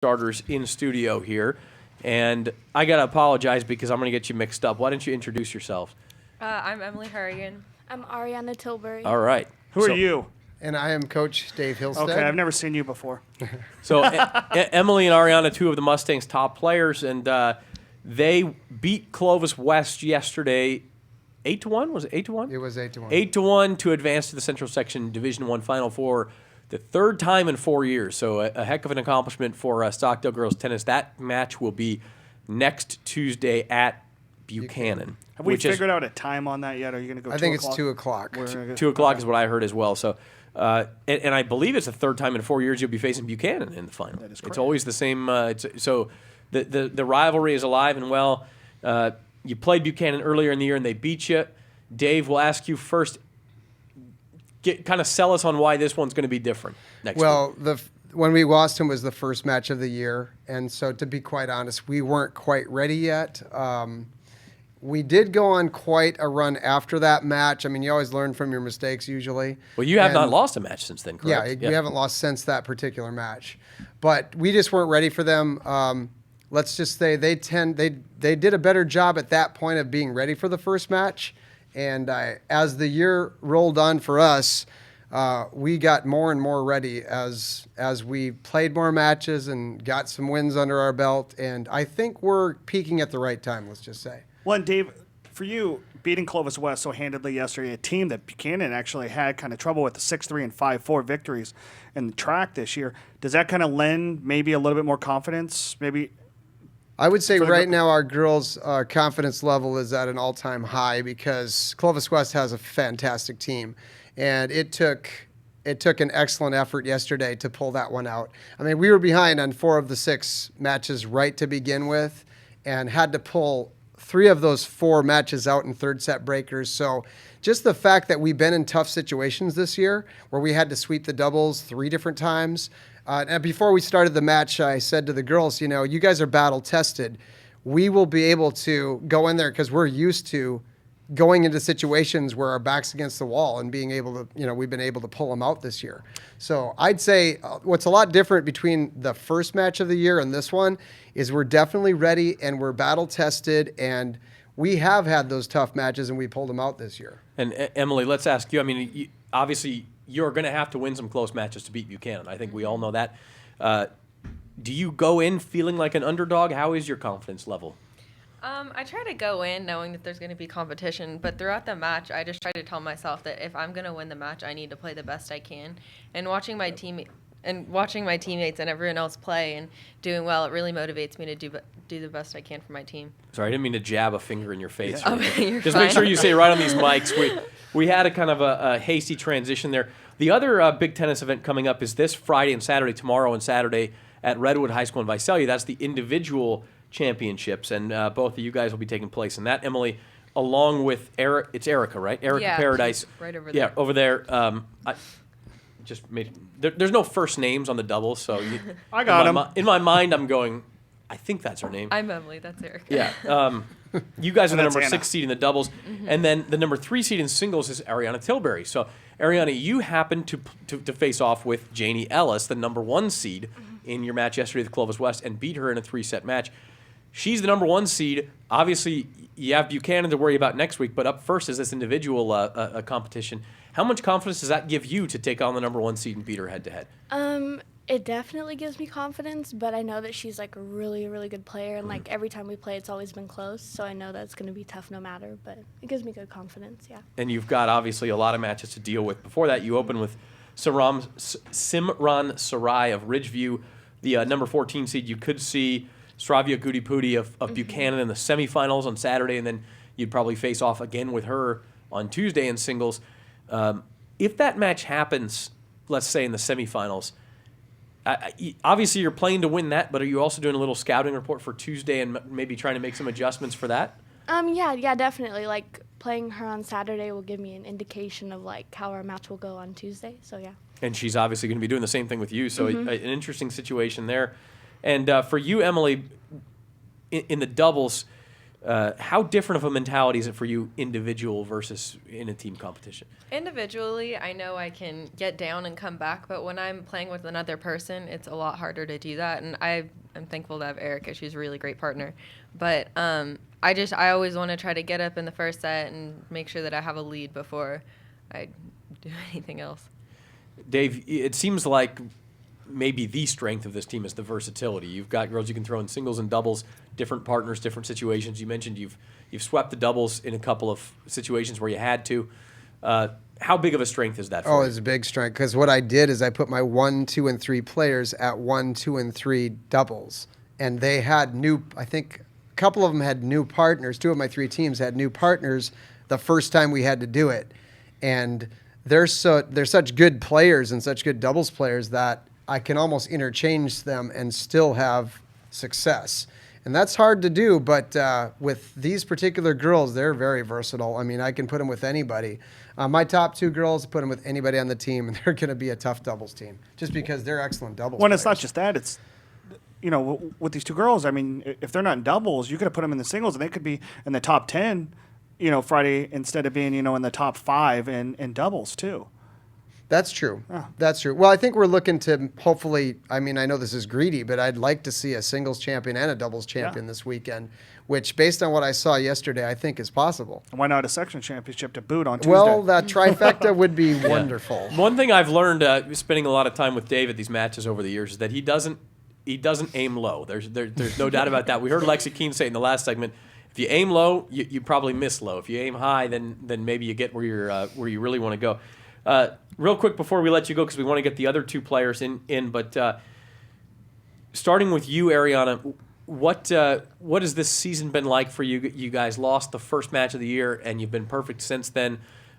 starters in studio here, and I gotta apologize because I'm gonna get you mixed up. Why don't you introduce yourselves? I'm Emily HORRIGAN. I'm ARIANNA TILBURY. All right. Who are you? And I am Coach Dave HILLESTAD. Okay, I've never seen you before. So Emily and Arianna, two of the Mustangs' top players, and they beat Clovis West yesterday. 8-1? Was it 8-1? It was 8-1. 8-1 to advance to the Central Section Division I Final Four, the third time in 4 years. So a heck of an accomplishment for Stockdale girls tennis. That match will be next Tuesday at Buchanan. Have we figured out a time on that yet? Are you going to go? I think it's 2 o'clock. 2 o'clock is what I heard as well. So, and I believe it's the third time in 4 years you'll be facing Buchanan in the final. That is correct. It's always the same. So the rivalry is alive and well. You played Buchanan earlier in the year and they beat you. Dave, we'll ask you first. Kind of sell us on why this one's going to be different next week. Well, when we lost him was the first match of the year, and so to be quite honest, we weren't quite ready yet. We did go on quite a run after that match. I mean, you always learn from your mistakes usually. Well, you have not lost a match since then, correct? Yeah, we haven't lost since that particular match. But we just weren't ready for them. Let's just say they did a better job at that point of being ready for the first match. And as the year rolled on for us, we got more and more ready as we played more matches and got some wins under our belt. And I think we're peaking at the right time, let's just say. Well, and Dave, for you, beating Clovis West so handedly yesterday, a team that Buchanan actually had kind of trouble with the 6-3 and 5-4 victories in the track this year, does that kind of lend maybe a little bit more confidence? Maybe. I would say right now our girls' confidence level is at an all-time high because Clovis West has a fantastic team, and it took an excellent effort yesterday to pull that one out. I mean, we were behind on 4 of the 6 matches right to begin with, and had to pull 3 of those 4 matches out in third set breakers. So just the fact that we've been in tough situations this year where we had to sweep the doubles 3 different times. And before we started the match, I said to the girls, you guys are battle tested. We will be able to go in there because we're used to going into situations where our back's against the wall and being able to, we've been able to pull them out this year. So I'd say what's a lot different between the first match of the year and this one is we're definitely ready and we're battle tested, and we have had those tough matches and we pulled them out this year. And Emily, let's ask you. I mean, obviously you're going to have to win some close matches to beat Buchanan. I think we all know that. Do you go in feeling like an underdog? How is your confidence level? I try to go in knowing that there's going to be competition, but throughout the match, I just try to tell myself that if I'm going to win the match, I need to play the best I can. And watching my teammates and everyone else play and doing well, it really motivates me to do the best I can for my team. Sorry, I didn't mean to jab a finger in your face. Yeah. Okay, just fine. Make sure you say right on these mics. We had a kind of a hasty transition there. The other big tennis event coming up is this Friday and Saturday, tomorrow and Saturday at Redwood High School in Visalia. That's the individual championships, and both of you guys will be taking place in that. Emily, along with it's Erica, right? Erica Paradise. Right over there. Yeah, over there. There's no first names on the doubles, so I got him. In my mind, I'm going, I think that's her name. I'm Emily. That's Erica. Yeah. You guys are the number Anna. 6 seed in the doubles, and then the number 3 seed in singles is Arianna Tilbury. So, Arianna, you happened to face off with Janie Ellis, the number 1 seed, in your match yesterday with Clovis West, and beat her in a 3-set match. She's the number 1 seed. Obviously, you have Buchanan to worry about next week, but up first is this individual competition. How much confidence does that give you to take on the number 1 seed and beat her head-to-head? It definitely gives me confidence, but I know that she's like a really, really good player, and like every time we play, it's always been close. So I know that it's going to be tough no matter, but it gives me good confidence. Yeah. And you've got obviously a lot of matches to deal with. Before that, you open with Simran Sarai of Ridgeview, the number 14 seed. You could see Stravia Gudipudi of Buchanan in the semifinals on Saturday, and then you'd probably face off again with her on Tuesday in singles. If that match happens, let's say in the semifinals, obviously you're playing to win that, but are you also doing a little scouting report for Tuesday and maybe trying to make some adjustments for that? Yeah, definitely. Like playing her on Saturday will give me an indication of like how our match will go on Tuesday. So yeah. And she's obviously going to be doing the same thing with you, so an interesting situation there. And for you, Emily, in the doubles, How different of a mentality is it for you, individual versus in a team competition? Individually, I know I can get down and come back, but when I'm playing with another person, it's a lot harder to do that. And I'm thankful to have Erica. She's a really great partner. But I always want to try to get up in the first set and make sure that I have a lead before I do anything else. Dave, it seems like maybe the strength of this team is the versatility. You've got girls you can throw in singles and doubles, different partners, different situations. You mentioned you've swept the doubles in a couple of situations where you had to. How big of a strength is that for you? It's a big strength because what I did is I put my 1, 2, and 3 players at 1, 2, and 3 doubles, and they had I think a couple of them had new partners. 2 of my 3 teams had new partners the first time we had to do it, and they're such good players and such good doubles players that I can almost interchange them and still have success. And that's hard to do, but with these particular girls, they're very versatile. I mean, I can put them with anybody. My top 2 girls, put them with anybody on the team, and they're going to be a tough doubles team just because they're excellent doubles When players. it's not just that, it's, with these 2 girls, I mean, if they're not in doubles, you could have put them in the singles, and they could be in the top 10, Friday, instead of being, in the top 5 in doubles, too. That's true. Oh. That's true. Well, I think we're looking to hopefully, I mean, I know this is greedy, but I'd like to see a singles champion and a doubles champion this weekend, which based on what I saw yesterday, I think is possible. And why not a section championship to boot on Tuesday? Well, that trifecta would be wonderful. One thing I've learned spending a lot of time with Dave at these matches over the years is that he doesn't aim low. There's no doubt about that. We heard Lexi Keene say in the last segment, if you aim low, you probably miss low. If you aim high, then maybe you get where you really want to go. Real quick before we let you go, because we want to get the other 2 players in, but starting with you, Arianna, what has this season been like for you? You guys lost the first match of the year, and you've been perfect since then.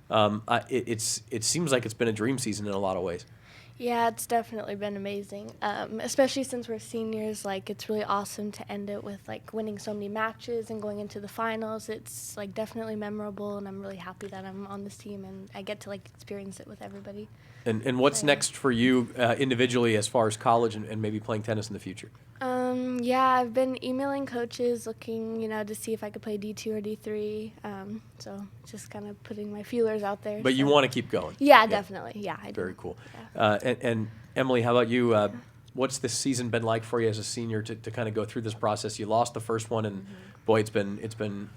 It seems like it's been a dream season in a lot of ways. Yeah, it's definitely been amazing, especially since we're seniors. Like, it's really awesome to end it with, like, winning so many matches and going into the finals. It's, like, definitely memorable, and I'm really happy that I'm on this team and I get to, like, experience it with everybody. And what's next for you individually as far as college and maybe playing tennis in the future? Yeah, I've been emailing coaches looking, to see if I could play D2 or D3. So just kind of putting my feelers out there. But you want to keep going? Yeah, definitely. Yeah, I do. Very cool. Yeah. And Emily, how about you? What's this season been like for you as a senior to kind of go through this process? You lost the first one, and boy, it's been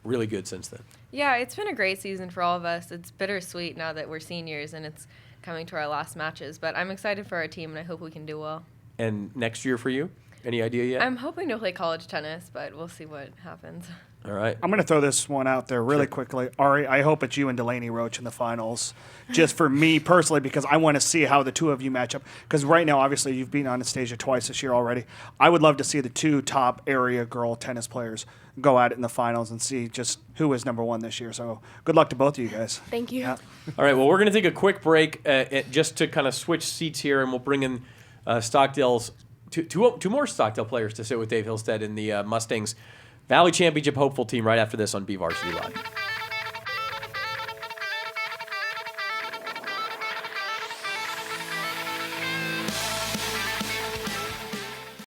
really good since then. Yeah, it's been a great season for all of us. It's bittersweet now that we're seniors and it's coming to our last matches, but I'm excited for our team and I hope we can do well. And next year for you? Any idea yet? I'm hoping to play college tennis, but we'll see what happens. All right. I'm going to throw this one out there really quickly. Ari, I hope it's you and Delaney Roach in the finals, just for me personally, because I want to see how the 2 of you match up. Because right now, obviously, you've been on Anastasia twice this year already. I would love to see the 2 top area girl tennis players go at it in the finals and see just who is number 1 this year. So good luck to both of you guys. Thank you. Yeah. All right. Well, we're going to take a quick break just to kind of switch seats here, and we'll bring in Stockdale's two more Stockdale players to sit with Dave HILLESTAD in the Mustangs Valley Championship hopeful team right after this on BVarsity Live.